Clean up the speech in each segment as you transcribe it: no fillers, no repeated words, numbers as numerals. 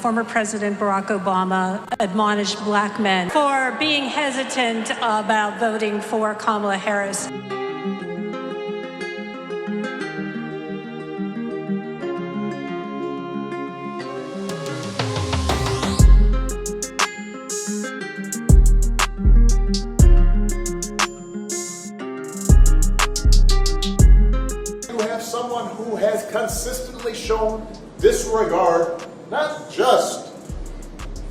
Former President Barack Obama admonished black men for being hesitant about voting for Kamala Harris. You have someone who has consistently shown disregard, not just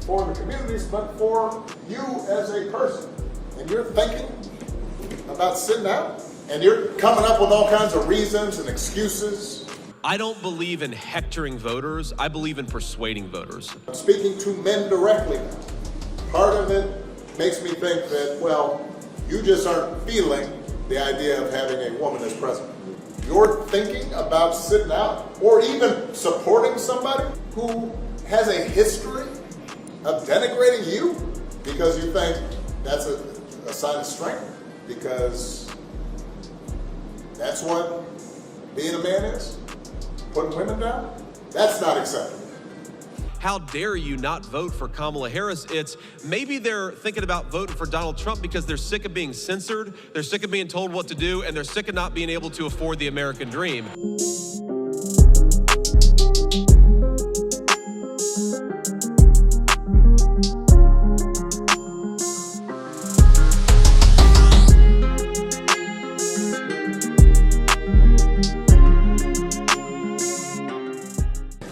for the communities, but for you as a person. And you're thinking about sitting out, and you're coming up with all kinds of reasons and excuses. I don't believe in hectoring voters. I believe in persuading voters. I'm speaking to men directly now. Part of it makes me think that, well, you just aren't feeling the idea of having a woman as president. You're thinking about sitting out or even supporting somebody who has a history of denigrating you because you think that's a sign of strength, because that's what being a man is, putting women down. That's not acceptable. How dare you not vote for Kamala Harris? It's maybe they're thinking about voting for Donald Trump because they're sick of being censored, they're sick of being told what to do, and they're sick of not being able to afford the American dream.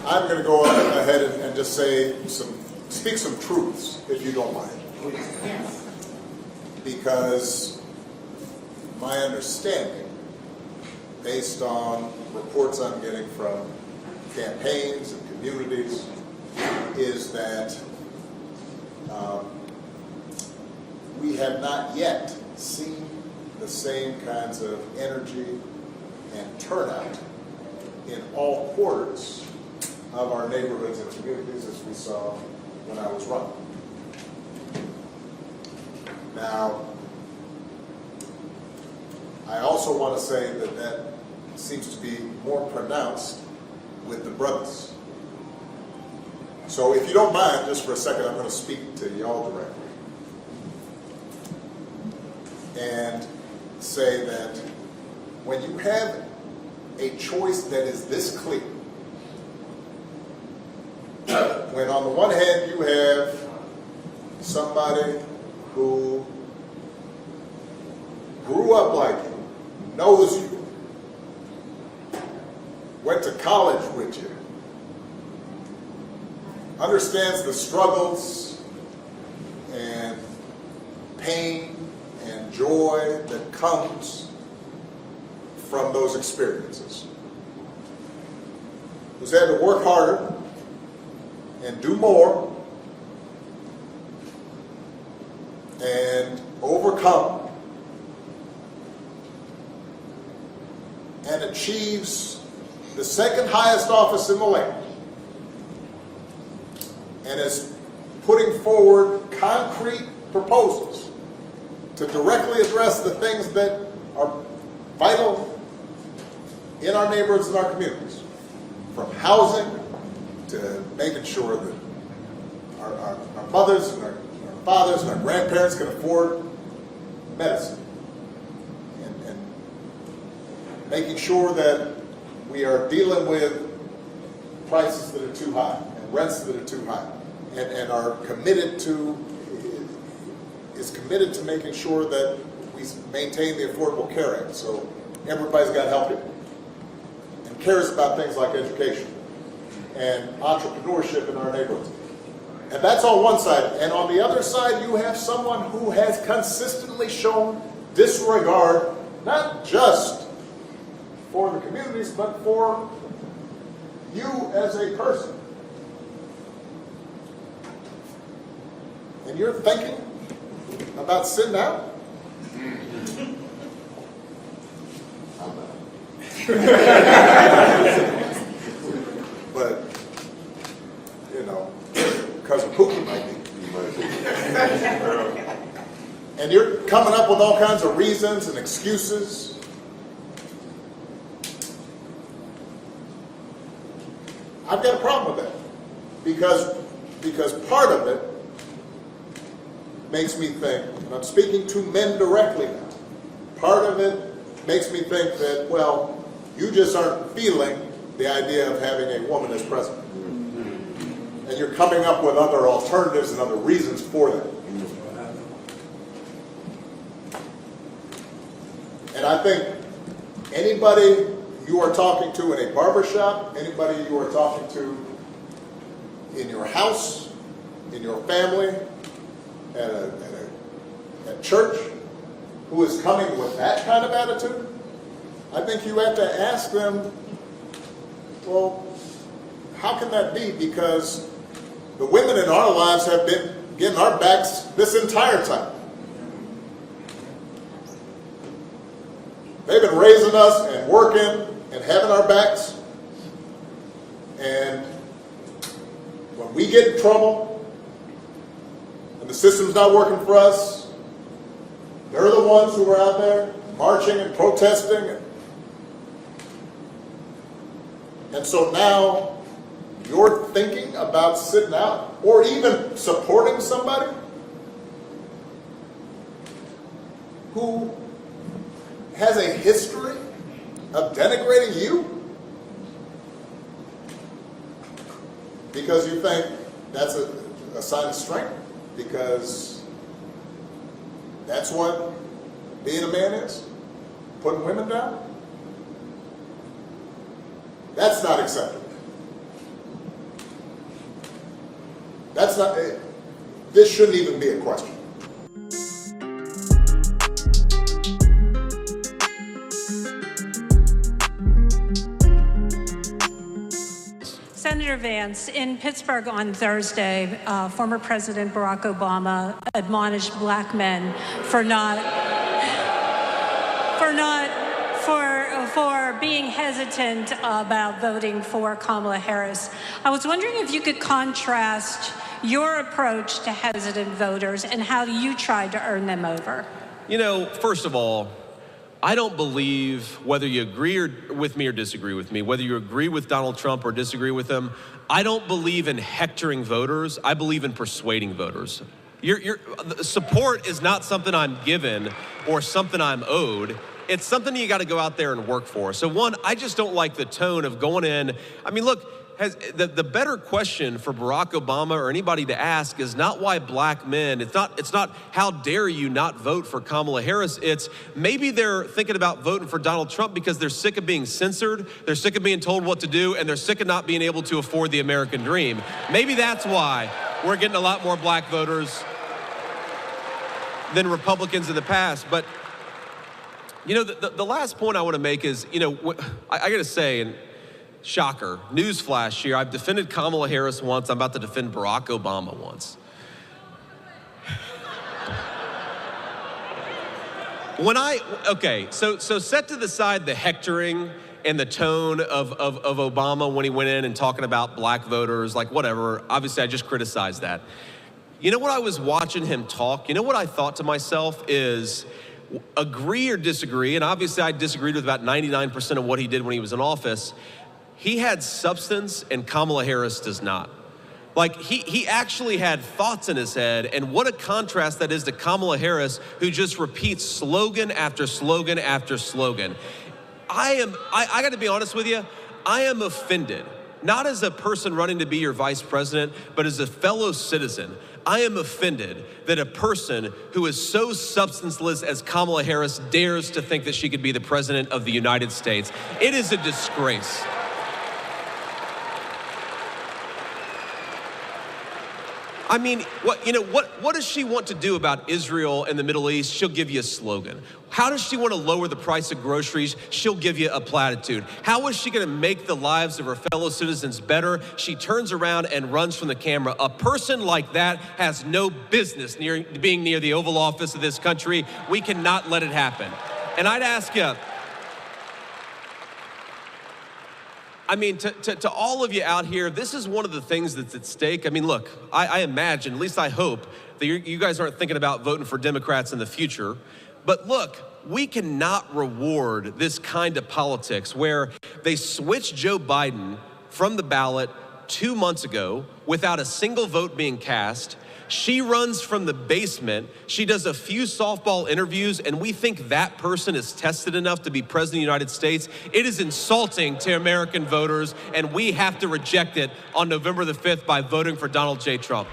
I'm going to go ahead and just speak some truths, if you don't mind. Yes. Because my understanding, based on reports I'm getting from campaigns and communities, is that we have not yet seen the same kinds of energy and turnout in all quarters of our neighborhoods and communities as we saw when I was running. Now, I also want to say that that seems to be more pronounced with the brothers. So if you don't mind, just for a second, I'm going to speak to y'all directly and say that when you have a choice that is this clear, when on the one hand you have somebody who grew up like you, knows you, went to college with you, understands the struggles and pain and joy that comes from those experiences, who's had to work harder and do more and overcome and achieves the second highest office in the land and is putting forward concrete proposals to directly address the things that are vital in our neighborhoods and our communities, from housing to making sure that our mothers and our fathers and our grandparents can afford medicine, and making sure that we are dealing with prices that are too high and rents that are too high, and are committed to making sure that we maintain the Affordable Care Act so everybody's got help here and cares about things like education and entrepreneurship in our neighborhoods. And that's on one side. And on the other side, you have someone who has consistently shown disregard, not just for the communities, but for you as a person. And you're thinking about sitting out? I'm not. But, you know, Cousin Pookie might be. And you're coming up with all kinds of reasons and excuses. I've got a problem with that. Because because part of it makes me think, and I'm speaking to men directly now, part of it makes me think that, well, you just aren't feeling the idea of having a woman as president. And you're coming up with other alternatives and other reasons for that. And I think anybody you are talking to in a barbershop, anybody you are talking to in your house, in your family, at church, who is coming with that kind of attitude, I think you have to ask them, well, how can that be? Because the women in our lives have been getting our backs this entire time. They've been raising us and working and having our backs. And when we get in trouble and the system's not working for us, they're the ones who are out there marching and protesting. And so now you're thinking about sitting out or even supporting somebody who has a history of denigrating you because you think that's a sign of strength, because that's what being a man is, putting women down. That's not acceptable. That's not, this shouldn't even be a question. Senator Vance, in Pittsburgh on Thursday, former President Barack Obama admonished black men for being hesitant about voting for Kamala Harris. I was wondering if you could contrast your approach to hesitant voters and how you tried to earn them over. You know, first of all, I don't believe, whether you agree with me or disagree with me, whether you agree with Donald Trump or disagree with him, I don't believe in hectoring voters. I believe in persuading voters. Support is not something I'm given or something I'm owed. It's something you got to go out there and work for. So one, I just don't like the tone of going in. I mean, look, the better question for Barack Obama or anybody to ask is not why black men, it's not how dare you not vote for Kamala Harris. It's maybe they're thinking about voting for Donald Trump because they're sick of being censored, they're sick of being told what to do, and they're sick of not being able to afford the American dream. Maybe that's why we're getting a lot more black voters than Republicans in the past. But you know, the last point I want to make is, you know, I got to say, and shocker, newsflash here, I've defended Kamala Harris once, I'm about to defend Barack Obama once. So set to the side the hectoring and the tone of Obama when he went in and talking about black voters, like whatever, obviously I just criticized that. You know what I was watching him talk, you know what I thought to myself is, agree or disagree, and obviously I disagreed with about 99% of what he did when he was in office, he had substance and Kamala Harris does not. Like he actually had thoughts in his head, and what a contrast that is to Kamala Harris, who just repeats slogan after slogan after slogan. I got to be honest with you, I am offended, not as a person running to be your vice president, but as a fellow citizen. I am offended that a person who is so substanceless as Kamala Harris dares to think that she could be the president of the United States. It is a disgrace. I mean, what does she want to do about Israel and the Middle East? She'll give you a slogan. How does she want to lower the price of groceries? She'll give you a platitude. How is she going to make the lives of her fellow citizens better? She turns around and runs from the camera. A person like that has no business being near the Oval Office of this country. We cannot let it happen. And I'd ask you, I mean, to all of you out here, this is one of the things that's at stake. I mean, look, I imagine, at least I hope, that you guys aren't thinking about voting for Democrats in the future. But look, we cannot reward this kind of politics where they switch Joe Biden from the ballot 2 months ago without a single vote being cast. She runs from the basement. She does a few softball interviews, and we think that person is tested enough to be president of the United States. It is insulting to American voters, and we have to reject it on November the 5th by voting for Donald J. Trump.